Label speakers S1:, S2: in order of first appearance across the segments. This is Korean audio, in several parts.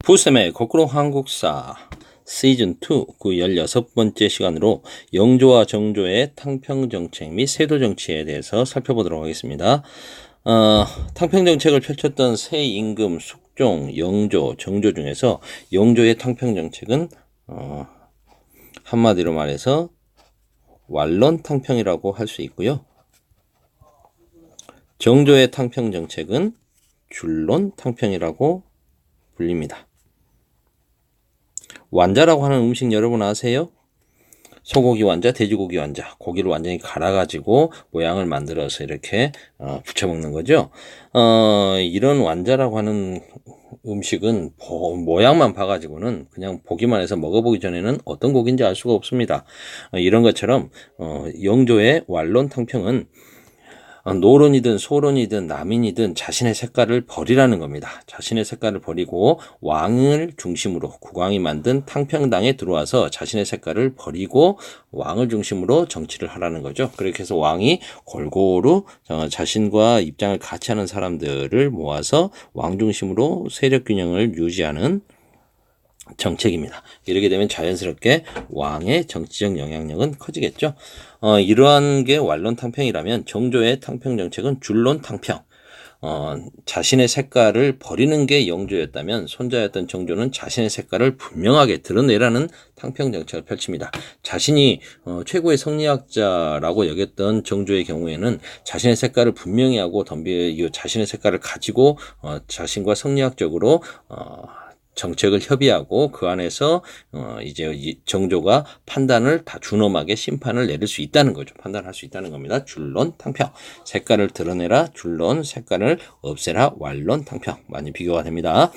S1: 부쌤의 거꾸로 한국사 시즌2 그 16번째 시간으로 영조와 정조의 탕평정책 및 세도정치에 대해서 살펴보도록 하겠습니다. 탕평정책을 펼쳤던 세임금, 숙종, 영조, 정조 중에서 영조의 탕평정책은 한마디로 말해서 완론탕평이라고 할 수 있고요. 정조의 탕평정책은 줄론탕평이라고 불립니다. 완자라고 하는 음식 여러분 아세요? 소고기 완자, 돼지고기 완자, 고기를 완전히 갈아가지고 모양을 만들어서 이렇게 부쳐 먹는 거죠. 이런 완자라고 하는 음식은 모양만 봐가지고는 그냥 보기만 해서 먹어보기 전에는 어떤 고기인지 알 수가 없습니다. 이런 것처럼 영조의 완론탕평은 노론이든 소론이든 남인이든 자신의 색깔을 버리라는 겁니다. 자신의 색깔을 버리고 왕을 중심으로 국왕이 만든 탕평당에 들어와서 자신의 색깔을 버리고 왕을 중심으로 정치를 하라는 거죠. 그렇게 해서 왕이 골고루 자신과 입장을 같이 하는 사람들을 모아서 왕 중심으로 세력 균형을 유지하는 정책입니다. 이렇게 되면 자연스럽게 왕의 정치적 영향력은 커지겠죠. 이러한 게 완론탕평이라면 정조의 탕평정책은 줄론탕평. 자신의 색깔을 버리는 게 영조였다면 손자였던 정조는 자신의 색깔을 분명하게 드러내라는 탕평정책을 펼칩니다. 자신이 최고의 성리학자라고 여겼던 정조의 경우에는 자신의 색깔을 분명히 하고 자신의 색깔을 가지고 자신과 성리학적으로 정책을 협의하고 그 안에서 이제 정조가 판단을 다 준엄하게 심판을 내릴 수 있다는 거죠. 판단할 수 있다는 겁니다. 줄론 탕평. 색깔을 드러내라 줄론, 색깔을 없애라 완론 탕평. 많이 비교가 됩니다.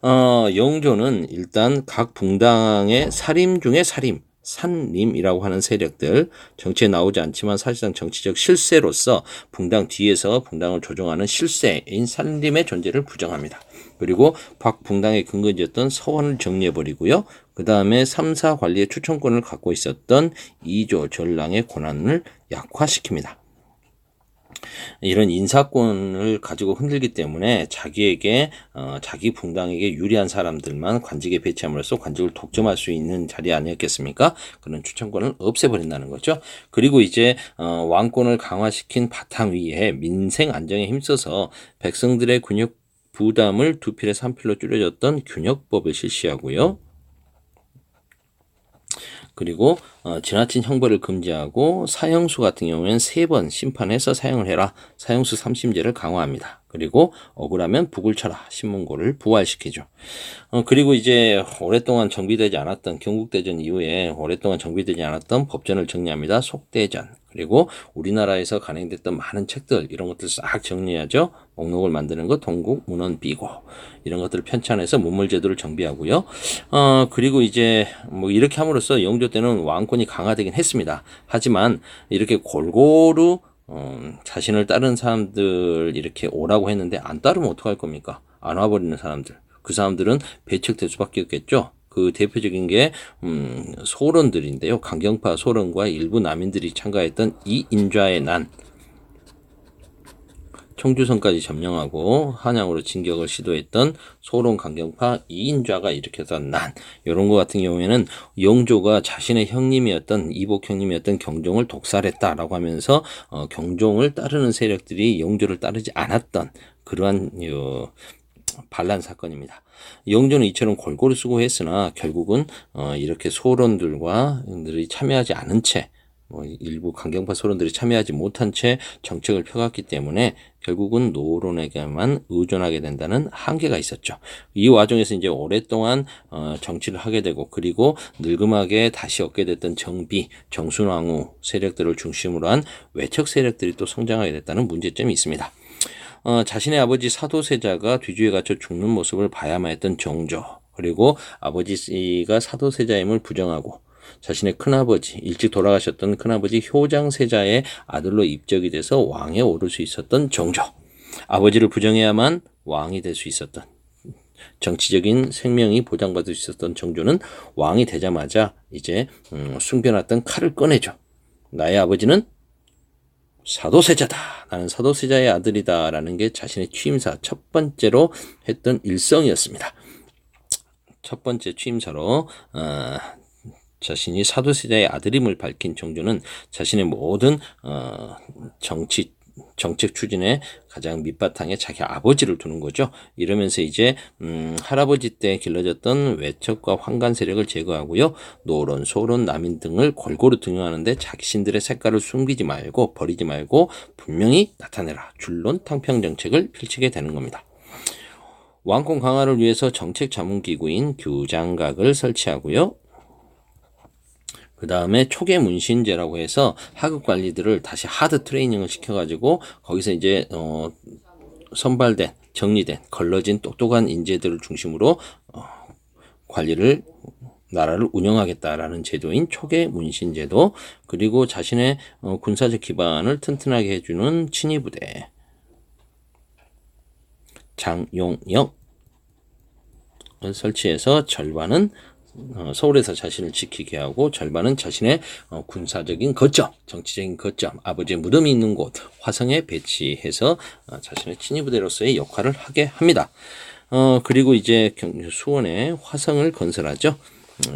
S1: 영조는 일단 각 붕당의 사림 중에 사림, 산림이라고 하는 세력들, 정치에 나오지 않지만 사실상 정치적 실세로서 붕당 뒤에서 붕당을 조종하는 실세인 산림의 존재를 부정합니다. 그리고 각 붕당의 근거지였던 서원을 정리해버리고요. 그 다음에 3사 관리의 추천권을 갖고 있었던 2조 전랑의 권한을 약화시킵니다. 이런 인사권을 가지고 흔들기 때문에 자기 붕당에게 유리한 사람들만 관직에 배치함으로써 관직을 독점할 수 있는 자리 아니었겠습니까? 그런 추천권을 없애버린다는 거죠. 그리고 이제 왕권을 강화시킨 바탕 위에 민생 안정에 힘써서 백성들의 군역 부담을 2필에서 3필로 줄여줬던 균역법을 실시하고요. 그리고 지나친 형벌을 금지하고 사형수 같은 경우에는 3번 심판해서 사형을 해라. 사형수 3심제를 강화합니다. 그리고 억울하면 북을 쳐라. 신문고를 부활시키죠. 그리고 이제 오랫동안 정비되지 않았던 경국대전 이후에 오랫동안 정비되지 않았던 법전을 정리합니다. 속대전. 그리고 우리나라에서 간행됐던 많은 책들 이런 것들 싹 정리하죠. 목록을 만드는 것, 동국, 문헌, 비고 이런 것들을 편찬해서 문물제도를 정비하고요. 그리고 이제 뭐 이렇게 함으로써 영조 때는 왕권이 강화되긴 했습니다. 하지만 이렇게 골고루 자신을 따르는 사람들 이렇게 오라고 했는데 안 따르면 어떡할 겁니까? 안 와버리는 사람들. 그 사람들은 배척될 수밖에 없겠죠. 그 대표적인 게 소론들인데요. 강경파 소론과 일부 남인들이 참가했던 이인좌의 난, 청주성까지 점령하고 한양으로 진격을 시도했던 소론 강경파 이인좌가 일으켰던 난, 이런 것 같은 경우에는 영조가 자신의 형님이었던 이복 형님이었던 경종을 독살했다라고 하면서 경종을 따르는 세력들이 영조를 따르지 않았던 그러한 반란 사건입니다. 영조는 이처럼 골고루 수고했으나 결국은 이렇게 소론들이 참여하지 않은 채 일부 강경파 소론들이 참여하지 못한 채 정책을 펴갔기 때문에 결국은 노론에게만 의존하게 된다는 한계가 있었죠. 이 와중에서 이제 오랫동안 정치를 하게 되고 그리고 늙음하게 다시 얻게 됐던 정비, 정순왕후 세력들을 중심으로 한 외척 세력들이 또 성장하게 됐다는 문제점이 있습니다. 자신의 아버지 사도세자가 뒤주에 갇혀 죽는 모습을 봐야만 했던 정조, 그리고 아버지가 사도세자임을 부정하고 자신의 큰아버지, 일찍 돌아가셨던 큰아버지 효장세자의 아들로 입적이 돼서 왕에 오를 수 있었던 정조, 아버지를 부정해야만 왕이 될 수 있었던 정치적인 생명이 보장받을 수 있었던 정조는 왕이 되자마자 이제 숨겨놨던 칼을 꺼내죠. 나의 아버지는 사도세자다. 나는 사도세자의 아들이다. 라는 게 자신의 취임사 첫 번째로 했던 일성이었습니다. 첫 번째 취임사로 자신이 사도세자의 아들임을 밝힌 정조는 자신의 모든 정책 추진의 가장 밑바탕에 자기 아버지를 두는 거죠. 이러면서 이제 할아버지 때 길러졌던 외척과 황간 세력을 제거하고요. 노론, 소론, 남인 등을 골고루 등용하는데 자신들의 색깔을 숨기지 말고 버리지 말고 분명히 나타내라. 줄론 탕평 정책을 펼치게 되는 겁니다. 왕권 강화를 위해서 정책 자문기구인 규장각을 설치하고요. 그 다음에 초계 문신제라고 해서 하급 관리들을 다시 하드 트레이닝을 시켜가지고 거기서 이제 선발된, 정리된, 걸러진 똑똑한 인재들을 중심으로 관리를 나라를 운영하겠다라는 제도인 초계 문신제도, 그리고 자신의 군사적 기반을 튼튼하게 해주는 친위부대 장용역을 설치해서 절반은 서울에서 자신을 지키게 하고 절반은 자신의 군사적인 거점, 정치적인 거점, 아버지의 무덤이 있는 곳 화성에 배치해서 자신의 친위부대로서의 역할을 하게 합니다. 그리고 이제 수원에 화성을 건설하죠.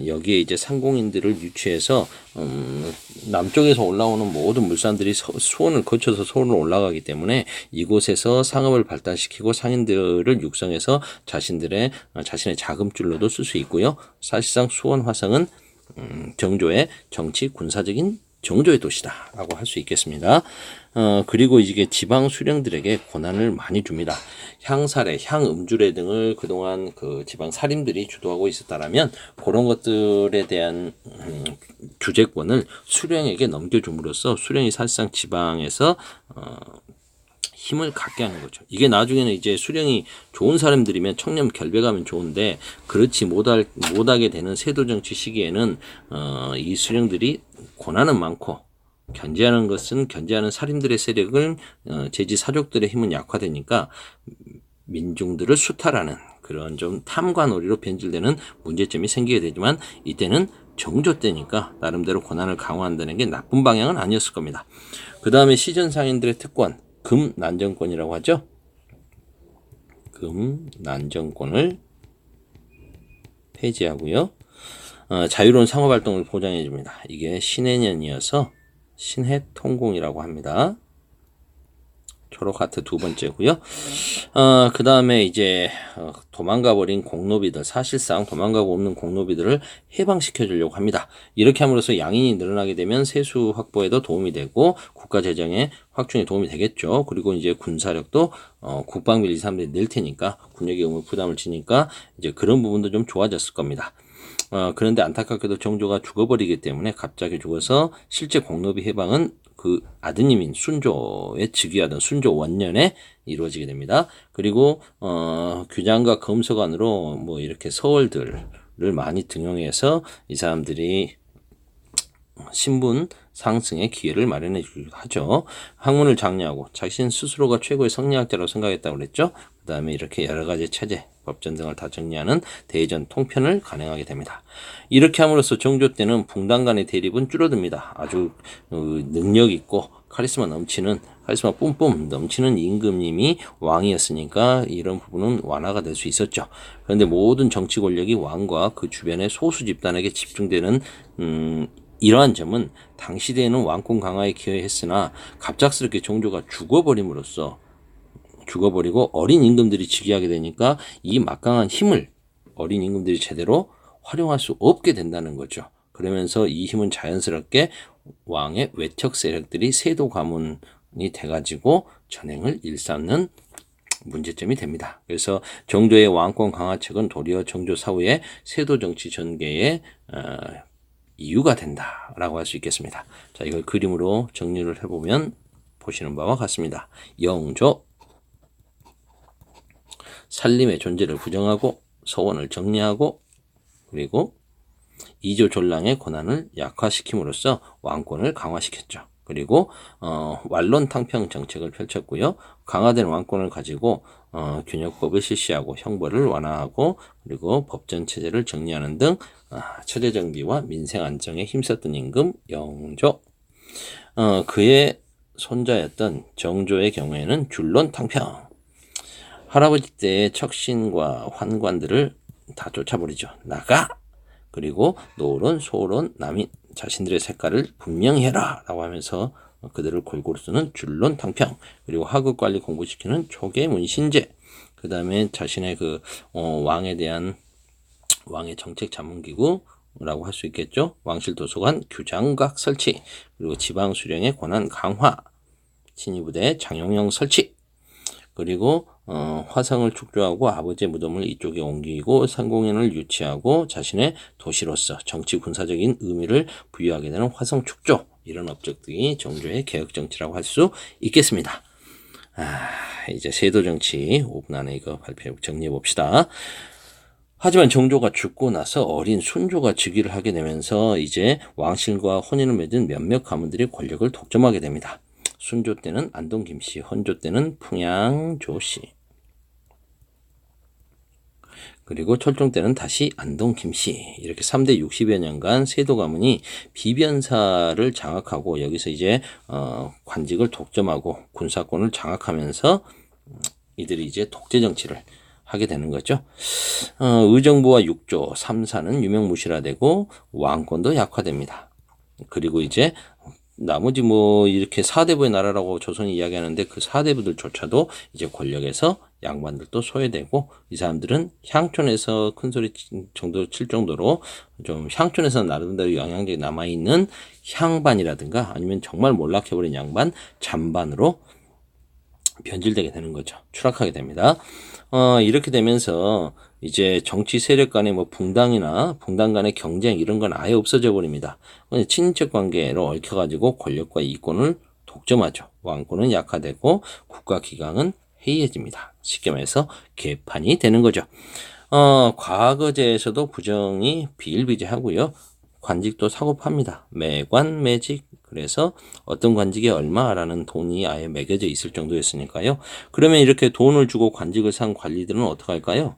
S1: 여기에 이제 상공인들을 유치해서 남쪽에서 올라오는 모든 물산들이 수원을 거쳐서 서울로 올라가기 때문에 이곳에서 상업을 발달시키고 상인들을 육성해서 자신의 자금줄로도 쓸 수 있고요. 사실상 수원 화성은 정조의 정치 군사적인 정조의 도시다라고 할 수 있겠습니다. 그리고 이게 지방 수령들에게 권한을 많이 줍니다. 향사례, 향음주례 등을 그동안 그 지방 살인들이 주도하고 있었다라면 그런 것들에 대한 규제권을 수령에게 넘겨줌으로써 수령이 사실상 지방에서 힘을 갖게 하는 거죠. 이게 나중에는 이제 수령이 좋은 사람들이면 청렴 결백하면 좋은데 그렇지 못하게 되는 세도 정치 시기에는 이 수령들이 권한은 많고 견제하는 것은 견제하는 살인들의 세력을 제지 사족들의 힘은 약화되니까 민중들을 수탈하는 그런 좀 탐관오리로 변질되는 문제점이 생기게 되지만 이때는 정조 때니까 나름대로 권한을 강화한다는 게 나쁜 방향은 아니었을 겁니다. 그 다음에 시전상인들의 특권 금난정권이라고 하죠. 금난정권을 폐지하고요. 자유로운 상업활동을 보장해 줍니다. 이게 신해년이어서 신해통공이라고 합니다. 초록하트 두 번째고요. 그 다음에 이제 도망가버린 공노비들, 사실상 도망가고 없는 공노비들을 해방시켜 주려고 합니다. 이렇게 함으로써 양인이 늘어나게 되면 세수 확보에도 도움이 되고 국가 재정의 확충에 도움이 되겠죠. 그리고 이제 군사력도 국방비 이 사람들이 늘 테니까 군역의 의무 부담을 지니까 이제 그런 부분도 좀 좋아졌을 겁니다. 그런데 안타깝게도 정조가 죽어버리기 때문에 갑자기 죽어서 실제 공노비 해방은 그 아드님인 순조의 즉위하던 순조 원년에 이루어지게 됩니다. 그리고 규장과 검소관으로 뭐 이렇게 서월들을 많이 등용해서 이 사람들이 신분 상승의 기회를 마련해 주기도 하죠. 학문을 장려하고 자신 스스로가 최고의 성리학자라고 생각했다고 그랬죠. 그 다음에 이렇게 여러 가지 체제, 법전 등을 다 정리하는 대전 통편을 간행하게 됩니다. 이렇게 함으로써 정조 때는 붕당 간의 대립은 줄어듭니다. 아주 능력 있고 카리스마 뿜뿜 넘치는 임금님이 왕이었으니까 이런 부분은 완화가 될 수 있었죠. 그런데 모든 정치 권력이 왕과 그 주변의 소수 집단에게 집중되는 이러한 점은 당시대에는 왕권 강화에 기여했으나 갑작스럽게 정조가 죽어버리고 어린 임금들이 즉위하게 되니까 이 막강한 힘을 어린 임금들이 제대로 활용할 수 없게 된다는 거죠. 그러면서 이 힘은 자연스럽게 왕의 외척 세력들이 세도 가문이 돼가지고 전횡을 일삼는 문제점이 됩니다. 그래서 정조의 왕권 강화책은 도리어 정조 사후의 세도 정치 전개의 이유가 된다라고 할 수 있겠습니다. 자, 이걸 그림으로 정리를 해보면 보시는 바와 같습니다. 영조, 살림의 존재를 부정하고 서원을 정리하고 그리고 이조 졸랑의 권한을 약화시킴으로써 왕권을 강화시켰죠. 그리고 완론 탕평 정책을 펼쳤고요. 강화된 왕권을 가지고 균역법을 실시하고 형벌을 완화하고 그리고 법전 체제를 정리하는 등 체제 정비와 민생 안정에 힘썼던 임금 영조. 그의 손자였던 정조의 경우에는 줄론 탕평. 할아버지 때의 척신과 환관들을 다 쫓아버리죠. 나가! 그리고 노론, 소론, 남인 자신들의 색깔을 분명히 해라 라고 하면서 그들을 골고루 쓰는 줄론, 탕평, 그리고 하급 관리 공부시키는 초계 문신제, 그 다음에 자신의 왕에 대한 왕의 정책 자문기구라고 할 수 있겠죠. 왕실 도서관 규장각 설치, 그리고 지방 수령의 권한 강화, 친위부대 장용영 설치, 그리고 화성을 축조하고 아버지의 무덤을 이쪽에 옮기고 상공인을 유치하고 자신의 도시로서 정치 군사적인 의미를 부여하게 되는 화성 축조, 이런 업적들이 정조의 개혁 정치라고 할 수 있겠습니다. 이제 세도 정치 5분 안에 이거 발표 정리해 봅시다. 하지만 정조가 죽고 나서 어린 순조가 즉위를 하게 되면서 이제 왕실과 혼인을 맺은 몇몇 가문들이 권력을 독점하게 됩니다. 순조 때는 안동 김씨, 헌조 때는 풍양 조씨, 그리고 철종 때는 다시 안동 김씨, 이렇게 3대 60여 년간 세도 가문이 비변사를 장악하고 여기서 이제 관직을 독점하고 군사권을 장악하면서 이들이 이제 독재 정치를 하게 되는 거죠. 의정부와 육조, 삼사는 유명무실화되고 왕권도 약화됩니다. 그리고 이제 나머지 이렇게 사대부의 나라라고 조선이 이야기하는데 그 사대부들조차도 이제 권력에서 양반들도 소외되고, 이 사람들은 향촌에서 큰소리 정도 칠 정도로 좀 향촌에서 나름대로 영향력이 남아있는 향반이라든가 아니면 정말 몰락해버린 양반, 잔반으로 변질되게 되는 거죠. 추락하게 됩니다. 이렇게 되면서 이제 정치 세력 간의 붕당이나 붕당 간의 경쟁 이런 건 아예 없어져 버립니다. 친인척 관계로 얽혀가지고 권력과 이권을 독점하죠. 왕권은 약화되고 국가 기강은 해이해집니다. 쉽게 말해서 개판이 되는 거죠. 과거제에서도 부정이 비일비재하고요. 관직도 사고 팝니다. 매관, 매직. 그래서 어떤 관직에 얼마라는 돈이 아예 매겨져 있을 정도였으니까요. 그러면 이렇게 돈을 주고 관직을 산 관리들은 어떡할까요?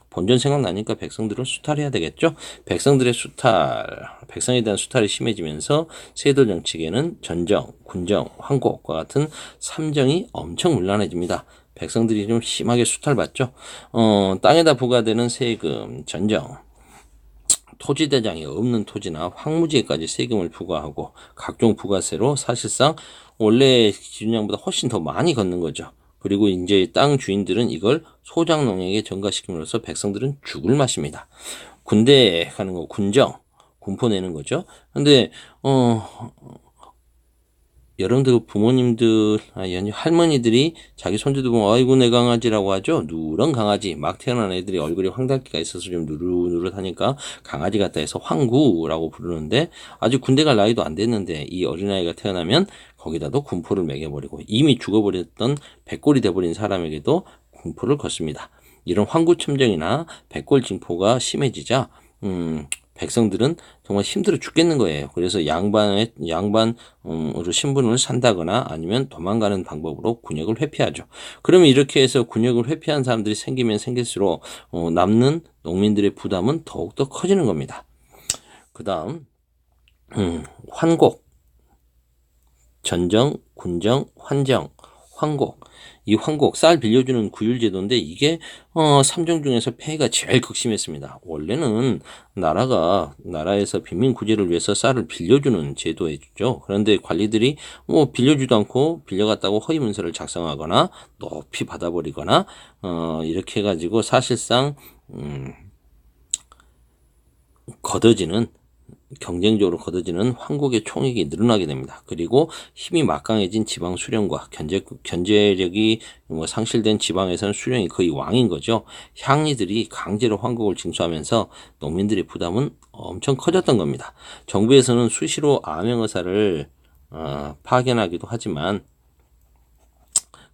S1: 본전 생각나니까 백성들을 수탈해야 되겠죠. 백성들의 수탈, 백성에 대한 수탈이 심해지면서 세도 정치계는 전정, 군정, 황곡과 같은 삼정이 엄청 문란해집니다. 백성들이 좀 심하게 수탈받죠. 땅에다 부과되는 세금, 전정, 토지대장이 없는 토지나 황무지에까지 세금을 부과하고 각종 부가세로 사실상 원래 기준량보다 훨씬 더 많이 걷는 거죠. 그리고 이제 땅 주인들은 이걸 소장농에게 전가시킴으로써 백성들은 죽을 맛입니다. 군대에 가는 거, 군정, 군포 내는 거죠. 근데 여러분들 부모님들, 할머니들이 자기 손주들 보면 아이고 내 강아지라고 하죠. 누런 강아지, 막 태어난 애들이 얼굴에 황달기가 있어서 좀 누릇누릇하니까 강아지 같다 해서 황구라고 부르는데, 아직 군대 갈 나이도 안 됐는데 이 어린아이가 태어나면 거기다도 군포를 매겨버리고 이미 죽어버렸던 백골이 돼버린 사람에게도 군포를 걷습니다. 이런 황구첨정이나 백골징포가 심해지자 백성들은 정말 힘들어 죽겠는 거예요. 그래서 양반으로 신분을 산다거나 아니면 도망가는 방법으로 군역을 회피하죠. 그러면 이렇게 해서 군역을 회피한 사람들이 생기면 생길수록 남는 농민들의 부담은 더욱더 커지는 겁니다. 그 다음 환곡, 전정, 군정, 환정, 황곡. 이 황곡, 쌀 빌려주는 구율제도인데 이게 삼정 중에서 폐해가 제일 극심했습니다. 원래는 나라에서 빈민 구제를 위해서 쌀을 빌려주는 제도였죠. 그런데 관리들이 빌려주도 않고 빌려갔다고 허위 문서를 작성하거나 높이 받아버리거나 이렇게 해가지고 사실상 경쟁적으로 걷어지는 황국의 총익이 늘어나게 됩니다. 그리고 힘이 막강해진 지방 수령과 견제력이 상실된 지방에서는 수령이 거의 왕인 거죠. 향리들이 강제로 황국을 징수하면서 농민들의 부담은 엄청 커졌던 겁니다. 정부에서는 수시로 암행어사를 파견하기도 하지만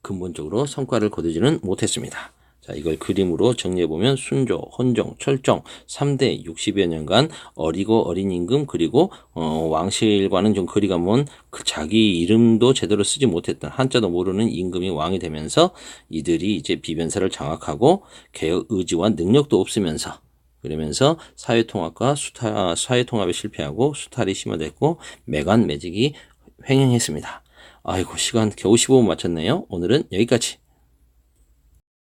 S1: 근본적으로 성과를 거두지는 못했습니다. 자, 이걸 그림으로 정리해보면 순조, 헌종, 철종 3대 60여 년간 어리고 어린 임금, 그리고 왕실과는 좀 거리가 먼 자기 이름도 제대로 쓰지 못했던 한자도 모르는 임금이 왕이 되면서 이들이 이제 비변사를 장악하고 개혁 의지와 능력도 없으면서, 그러면서 사회통합에 실패하고 수탈이 심화됐고 매관 매직이 횡행했습니다. 아이고, 시간 겨우 15분 맞췄네요. 오늘은 여기까지.